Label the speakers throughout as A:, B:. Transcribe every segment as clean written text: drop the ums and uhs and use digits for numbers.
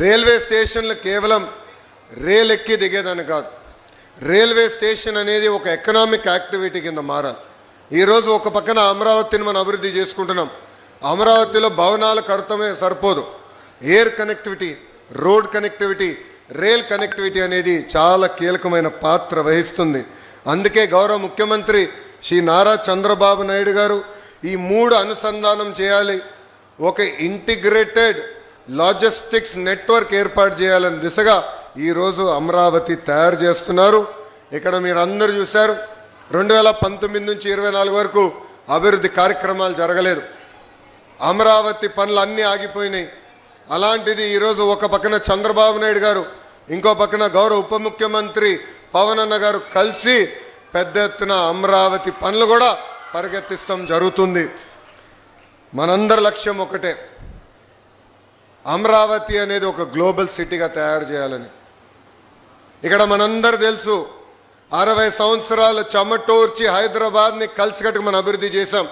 A: Railway స్టేషన్లు కేవలం రైలు ఎక్కి దిగేదని కాదు, రైల్వే స్టేషన్ అనేది ఒక ఎకనామిక్ యాక్టివిటీ కింద మారాలి. ఈరోజు ఒక పక్కన అమరావతిని మనం అభివృద్ధి చేసుకుంటున్నాం. అమరావతిలో భవనాలు కడతమే సరిపోదు, air connectivity, road connectivity, rail connectivity అనేది చాలా కీలకమైన పాత్ర వహిస్తుంది. అందుకే గౌరవ ముఖ్యమంత్రి శ్రీ నారా చంద్రబాబు నాయుడు గారు ఈ 3 అనుసంధానం చేయాలి, ఒక ఇంటిగ్రేటెడ్ లాజిస్టిక్స్ నెట్వర్క్ ఏర్పాటు చేయాలని దిశగా ఈరోజు అమరావతి తయారు చేస్తున్నారు. ఇక్కడ మీరు అందరూ చూశారు, 2019 నుంచి 24 వరకు అభివృద్ధి కార్యక్రమాలు జరగలేదు, అమరావతి పనులు అన్నీ ఆగిపోయినాయి. అలాంటిది ఈరోజు ఒక పక్కన చంద్రబాబు నాయుడు గారు, ఇంకో పక్కన గౌరవ ఉప ముఖ్యమంత్రి పవన్ అన్న గారు కలిసి పెద్ద ఎత్తున అమరావతి పనులు కూడా పరిగెత్తిస్తాం జరుగుతుంది. మనందరి లక్ష్యం ఒకటే, అమరావతి అనేది ఒక గ్లోబల్ సిటీగా తయారు చేయాలని. ఇక్కడ మనందరూ తెలుసు, 60 సంవత్సరాలు చెమటోర్చి హైదరాబాద్ని కలిసికట్టుకు మనం అభివృద్ధి చేశాం.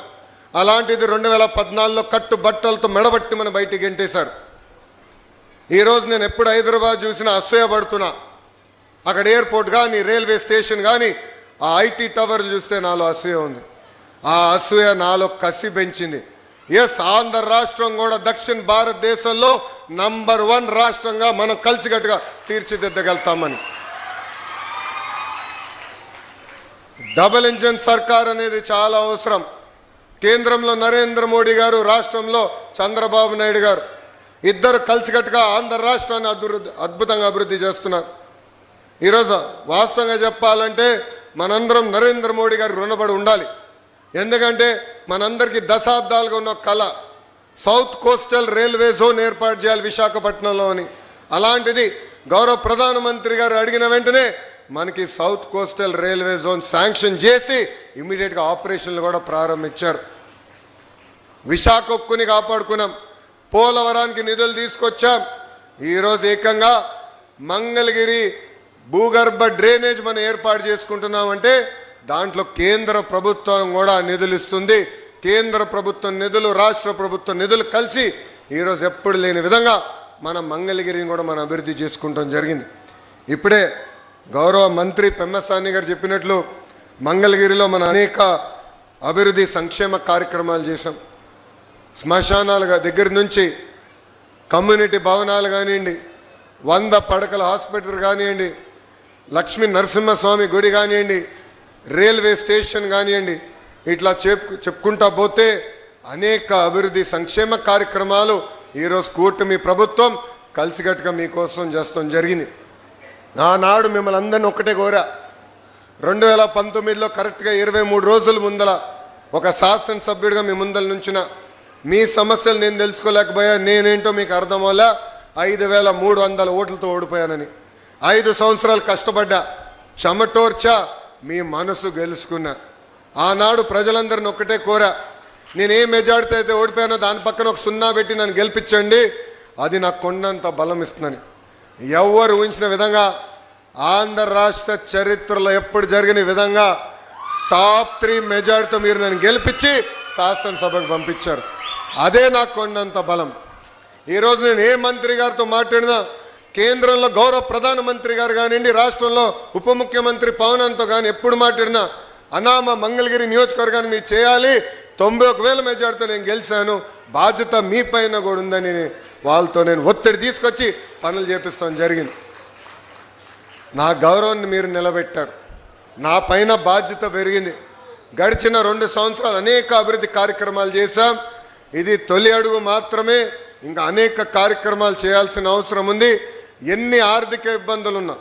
A: అలాంటిది 2014లో కట్టుబట్టలతో మెడబట్టి మనం బయటికి గెంటేశారు. ఈరోజు నేను ఎప్పుడు హైదరాబాద్ చూసినా అసూయపడుతున్నా. అక్కడ ఎయిర్పోర్ట్ కానీ, రైల్వే స్టేషన్ కానీ, ఆ ఐటీ టవర్లు చూస్తే నాలో అసూయ ఉంది. ఆ అసూయ నాలో కసి పెంచింది. ఎస్, ఆంధ్ర రాష్ట్రం కూడా దక్షిణ భారతదేశంలో నంబర్ 1 రాష్ట్రంగా మనం కలిసికట్టుగా తీర్చిదిద్దగలుగుతామని. డబుల్ ఇంజన్ సర్కార్ అనేది చాలా అవసరం. కేంద్రంలో నరేంద్ర మోడీ గారు, రాష్ట్రంలో చంద్రబాబు నాయుడు గారు, ఇద్దరు కలిసికట్టుగా ఆంధ్ర రాష్ట్రాన్ని అద్భుతంగా అభివృద్ధి చేస్తున్నారు. ఈరోజు వాస్తవంగా చెప్పాలంటే మనందరం నరేంద్ర మోడీ గారికి రుణపడి ఉండాలి. ఎందుకంటే మనందరికీ దశాబ్దాలుగా ఉన్న కళ, సౌత్ కోస్టల్ రైల్వే జోన్ ఏర్పాటు చేయాలి విశాఖపట్నంలో అని. అలాంటిది గౌరవ ప్రధానమంత్రి గారు అడిగిన వెంటనే మనకి south coastal railway zone sanction చేసి ఇమీడియట్గా ఆపరేషన్లు కూడా ప్రారంభించారు. విశాఖ ఉక్కుని కాపాడుకున్నాం, పోలవరానికి నిధులు తీసుకొచ్చాం. ఈరోజు ఏకంగా మంగళగిరి భూగర్భ డ్రైనేజ్ మనం ఏర్పాటు చేసుకుంటున్నామంటే దాంట్లో కేంద్ర ప్రభుత్వం కూడా నిధులు ఇస్తుంది. కేంద్ర ప్రభుత్వం నిధులు, రాష్ట్ర ప్రభుత్వం నిధులు కలిసి ఈరోజు ఎప్పుడు లేని విధంగా మనం మంగళగిరిని కూడా మనం అభివృద్ధి చేసుకుంటాం జరిగింది. ఇప్పుడే గౌరవ మంత్రి పెమ్మసాని గారు చెప్పినట్లు మంగళగిరిలో మన అనేక అభివృద్ధి సంక్షేమ కార్యక్రమాలు చేశాం. శ్మశానాల దగ్గర నుంచి కమ్యూనిటీ భవనాలు కానివ్వండి, 100 పడకల హాస్పిటల్ కానివ్వండి, లక్ష్మీ నరసింహస్వామి గుడి కానివ్వండి, రైల్వే స్టేషన్ కానివ్వండి, ఇట్లా చెప్పుకుంటా పోతే అనేక అభివృద్ధి సంక్షేమ కార్యక్రమాలు ఈరోజు కూటమి ప్రభుత్వం కలిసికట్టుగా మీకోసం చేస్తాం జరిగింది. ఆనాడు మిమ్మల్ని అందరినీ ఒకటే కోరా, 2019లో కరెక్ట్గా 23 రోజుల ముందల ఒక శాసనసభ్యుడిగా మీ ముందల నుంచిన మీ సమస్యలు నేను తెలుసుకోలేకపోయా, నేనేంటో మీకు అర్థమవలే, 5300 ఓట్లతో ఓడిపోయానని. 5 సంవత్సరాలు కష్టపడ్డా, చెమటోర్చా, మీ మనసు గెలుచుకున్నా. ఆనాడు ప్రజలందరిని ఒక్కటే కోరా, నేను ఏ మెజార్టీ అయితే ఓడిపోయానో దాని పక్కన ఒక 0 పెట్టి నన్ను గెలిపించండి, అది నాకు కొండంత బలం ఇస్తుందని. ఎవరు ఊహించిన విధంగా ఆంధ్ర రాష్ట్ర చరిత్రలో ఎప్పుడు జరిగిన విధంగా టాప్ 3 మెజార్టీతో మీరు నన్ను గెలిపించి శాసనసభకు పంపించారు. అదే నాకు కొండంత బలం. ఈరోజు నేను ఏ మంత్రి గారితో మాట్లాడినా, కేంద్రంలో గౌరవ ప్రధానమంత్రి గారు కానివ్వండి, రాష్ట్రంలో ఉప ముఖ్యమంత్రి పవన్ అన్నతో కానీ ఎప్పుడు మాట్లాడినా, అనామ మంగళగిరి నియోజకవర్గాన్ని మీరు చేయాలి, 91,000 మెజార్టీతో నేను గెలిచాను, బాధ్యత మీ పైన కూడా ఉందని వాళ్ళతో నేను ఒత్తిడి తీసుకొచ్చి పనులు చేపిస్తాం జరిగింది. నా గౌరవాన్ని మీరు నిలబెట్టారు, నా పైన బాధ్యత పెరిగింది. గడిచిన 2 సంవత్సరాలు అనేక అభివృద్ధి కార్యక్రమాలు చేశాం. ఇది తొలి అడుగు మాత్రమే, ఇంకా అనేక కార్యక్రమాలు చేయాల్సిన అవసరం ఉంది. ఎన్ని ఆర్థిక ఇబ్బందులు ఉన్నా,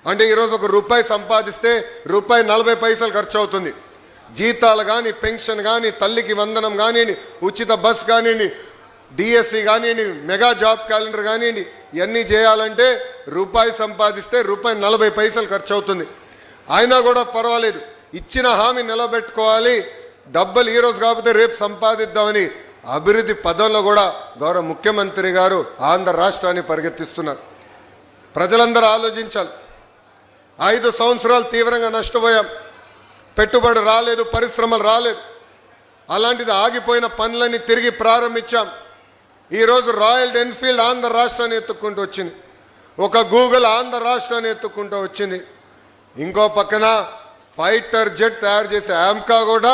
A: అంటే ఈరోజు ₹1 సంపాదిస్తే ₹40 ఖర్చు అవుతుంది. జీతాలు కానీ, పెన్షన్ కానీ, తల్లికి వందనం కానివ్వండి, ఉచిత బస్ కానివ్వండి, డిఎస్సి కానివ్వండి, మెగా జాబ్ క్యాలెండర్ కానివ్వండి, ఇవన్నీ చేయాలంటే ₹1 సంపాదిస్తే ₹40 ఖర్చు అవుతుంది. అయినా కూడా పర్వాలేదు, ఇచ్చిన హామీ నిలబెట్టుకోవాలి, డబ్బులు ఈరోజు కాకపోతే రేపు సంపాదిద్దామని అభివృద్ధి పదంలో కూడా గౌరవ ముఖ్యమంత్రి గారు ఆంధ్ర రాష్ట్రాన్ని పరిగెత్తిస్తున్నారు. ప్రజలందరూ ఆలోచించాలి. 5 సంవత్సరాలు తీవ్రంగా నష్టపోయాం, పెట్టుబడి రాలేదు, పరిశ్రమలు రాలేదు. అలాంటిది ఆగిపోయిన పనులని తిరిగి ప్రారంభించాం. ఈరోజు రాయల్ ఎన్ఫీల్డ్ ఆంధ్ర రాష్ట్రాన్ని ఎత్తుక్కుంటూ వచ్చింది, ఒక గూగుల్ ఆంధ్ర రాష్ట్రాన్ని ఎత్తుక్కుంటూ వచ్చింది, ఇంకో పక్కన ఫైటర్ జెట్ తయారు చేసే ఆమ్కా కూడా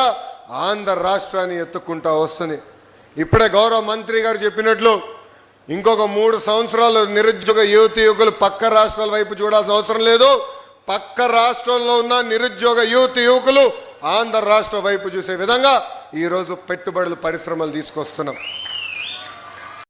A: ఆంధ్ర రాష్ట్రాన్ని ఎత్తుక్కుంటూ వస్తుంది. ఇప్పుడే గౌరవ మంత్రి గారు చెప్పినట్లు ఇంకొక 3 సంవత్సరాలు నిరుద్యోగ యువకులు పక్క రాష్ట్రాల వైపు చూడాల్సిన అవసరం లేదు. పక్క రాష్ట్రంలో ఉన్న నిరుద్యోగ యువకులు ఆంధ్ర రాష్ట్ర వైపు చూసే విధంగా ఈరోజు పెట్టుబడులు పరిశ్రమలు తీసుకొస్తున్నాం.